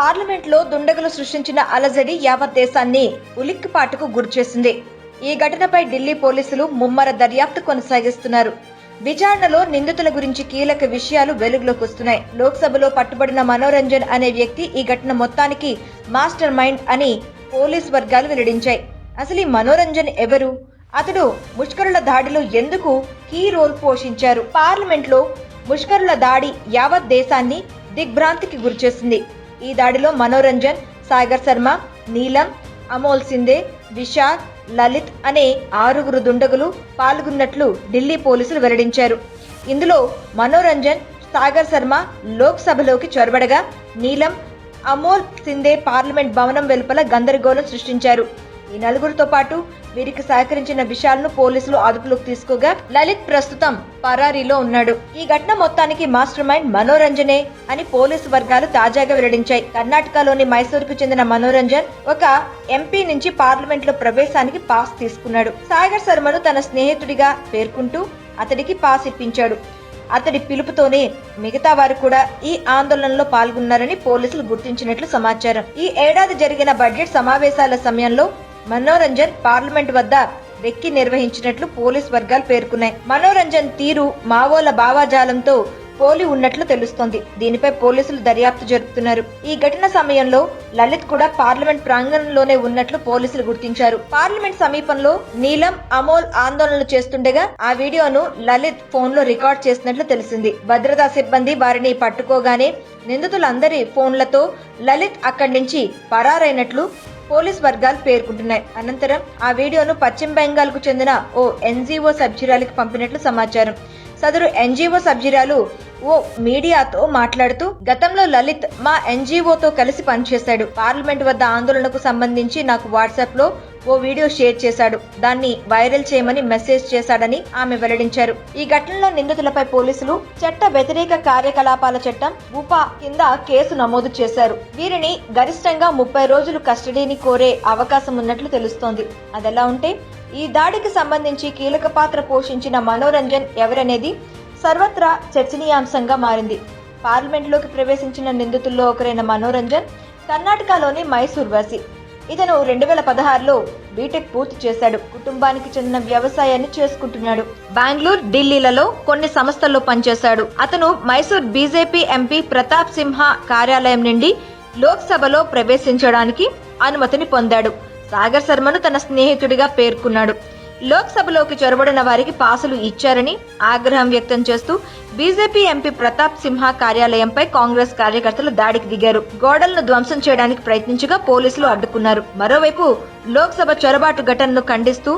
పార్లమెంట్లో దుండగులు సృష్టించిన అలజడి యావత్ దేశాన్ని ఉలిక్కిపాటుకు గురిచేసింది. ఈ ఘటనపై ఢిల్లీ పోలీసులు ముమ్మర దర్యాప్తు కొనసాగిస్తున్నారు. విచారణలో నిందితుల గురించి కీలక విషయాలు వెలుగులోకి వస్తున్నాయి. లోక్సభలో పట్టుబడిన మనోరంజన్ అనే వ్యక్తి ఈ ఘటన మొత్తానికి మాస్టర్ మైండ్ అని పోలీస్ వర్గాలు వెల్లడించాయి. అసలు ఈ మనోరంజన్ ఎవరు? అతడు ముష్కరుల దాడిలో ఎందుకు కీ రోల్ పోషించారు? పార్లమెంట్లో ముష్కరుల దాడి యావత్ దేశాన్ని దిగ్భ్రాంతికి గురిచేసింది. ఈ దాడిలో మనోరంజన్, సాగర్ శర్మ, నీలం, అమోల్ సిందే, విశాల్, లలిత్ అనే 6 దుండగులు పాల్గొన్నట్లు ఢిల్లీ పోలీసులు వెల్లడించారు. ఇందులో మనోరంజన్, సాగర్ శర్మ లోక్సభలోకి చొరబడగా, నీలం, అమోల్ సిందే పార్లమెంట్ భవనం వెలుపల గందరగోళం సృష్టించారు. ఈ నలుగురితో పాటు వీరికి సహకరించిన విశాల్ను పోలీసులు అదుపులోకి తీసుకోగా, లలిత్ ప్రస్తుతం పరారీలో ఉన్నాడు. ఈ ఘటన మొత్తానికి మాస్టర్ మైండ్ మనోరంజనే అని పోలీసు వర్గాలు తాజాగా వెల్లడించాయి. కర్ణాటకలోని మైసూరుకు చెందిన మనోరంజన్ ఒక ఎంపీ నుంచి పార్లమెంట్ లో ప్రవేశానికి పాస్ తీసుకున్నాడు. సాగర్ శర్మను తన స్నేహితుడిగా పేర్కొంటూ అతడికి పాస్ ఇప్పించాడు. అతడి పిలుపుతోనే మిగతా వారు కూడా ఈ ఆందోళనలో పాల్గొన్నారని పోలీసులు గుర్తించినట్లు సమాచారం. ఈ ఏడాది జరిగిన బడ్జెట్ సమావేశాల సమయంలో మనోరంజన్ పార్లమెంట్ వద్ద వెక్కి నిర్వహించినట్లు పోలీస్ వర్గాలు పేర్కొన్నాయి. మనోరంజన్ తీరు మావోల భావాజాలంతో పోలి ఉన్నట్లు తెలుస్తోంది. దీనిపై పోలీసులు దర్యాప్తు జరుపుతున్నారు. ఈ ఘటన సమయంలో లలిత్ కూడా పార్లమెంట్ ప్రాంగణంలోనే ఉన్నట్లు పోలీసులు గుర్తించారు. పార్లమెంట్ సమీపంలో నీలం, అమోల్ ఆందోళనలు చేస్తుండగా ఆ వీడియోను లలిత్ ఫోన్ లో రికార్డ్ చేసినట్లు తెలిసింది. భద్రతా సిబ్బంది వారిని పట్టుకోగానే నిందితులందరి ఫోన్లతో లలిత్ అక్కడి నుంచి పరారైనట్లు పోలీస్ వర్గాలు పేర్కొంటున్నాయి. అనంతరం ఆ వీడియోను పశ్చిమ బెంగాల్ కు చెందిన ఓ ఎన్జీఓ సభ్యురాలికి పంపినట్లు సమాచారం. సదరు ఎన్జీఓ సభ్యురాలు ఓ మీడియాతో మాట్లాడుతూ, గతంలో లలిత్ మా ఎన్జీఓతో కలిసి పనిచేశాడు. పార్లమెంట్ వద్ద ఆందోళనకు సంబంధించి నాకు వాట్సాప్ లో ఓ వీడియో షేర్ చేశాడు. దాన్ని వైరల్ చేయమని మెసేజ్ చేశాడని ఆమె వెల్లడించారు. ఈ ఘటనలో నిందితులపై పోలీసులు చట్ట వ్యతిరేక కార్యకలాపాల చట్టం ఉపా కింద కేసు నమోదు చేశారు. వీరిని గరిష్టంగా 30 రోజులు కస్టడీని కోరే అవకాశం ఉన్నట్లు తెలుస్తోంది. అదెలా ఉంటే, ఈ దాడికి సంబంధించి కీలక పాత్ర పోషించిన మనోరంజన్ ఎవరనేది సర్వత్రా చర్చనీయాంశంగా మారింది. పార్లమెంట్లోకి ప్రవేశించిన నిందితుల్లో ఒకరైన మనోరంజన్ కర్ణాటకలోని మైసూర్ వాసి. ఇతను 2016లో బీటెక్ పూర్తి చేశాడు. కుటుంబానికి చెందిన వ్యవసాయాన్ని చేసుకుంటున్నాడు. బెంగళూరు, ఢిల్లీలలో కొన్ని సంస్థల్లో పనిచేశాడు. అతను మైసూర్ బీజేపీ ఎంపీ ప్రతాప్ సింహ కార్యాలయం నుండి లోక్సభలో ప్రవేశించడానికి అనుమతిని పొందాడు. సాగర్ శర్మను తన స్నేహితుడిగా పేర్కొన్నాడు. లోక్సభలోకి చొరబడిన వారికి పాసులు ఇచ్చారని ఆగ్రహం వ్యక్తం చేస్తూ బీజేపీ ఎంపీ ప్రతాప్ సింహ కార్యాలయంపై కాంగ్రెస్ కార్యకర్తలు దాడికి దిగారు. గోడలను ధ్వంసం చేయడానికి ప్రయత్నించగా పోలీసులు అడ్డుకున్నారు. మరోవైపు లోక్సభ చొరబాటు ఘటనను ఖండిస్తూ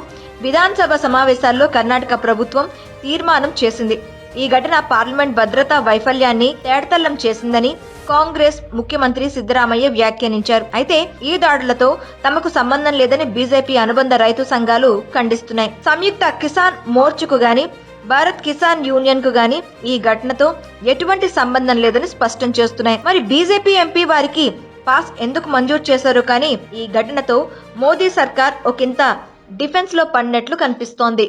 విధానసభ సమావేశాల్లో కర్ణాటక ప్రభుత్వం తీర్మానం చేసింది. ఈ ఘటన పార్లమెంట్ భద్రతా వైఫల్యాన్ని తేటతెల్లం చేసిందని కాంగ్రెస్ ముఖ్యమంత్రి సిద్ధరామయ్య వ్యాఖ్యానించారు. అయితే ఈ దాడులతో తమకు సంబంధం లేదని బీజేపీ అనుబంధ రైతు సంఘాలు ఖండిస్తున్నాయి. సంయుక్త కిసాన్ మోర్చాకు గాని, భారత్ కిసాన్ యూనియన్ కు గాని ఈ ఘటనతో ఎటువంటి సంబంధం లేదని స్పష్టం చేస్తున్నాయి. మరి బీజేపీ ఎంపీ వారికి పాస్ ఎందుకు మంజూరు చేశారు? కానీ ఈ ఘటనతో మోదీ సర్కార్ ఒకంత డిఫెన్స్ లో పడినట్లు కనిపిస్తోంది.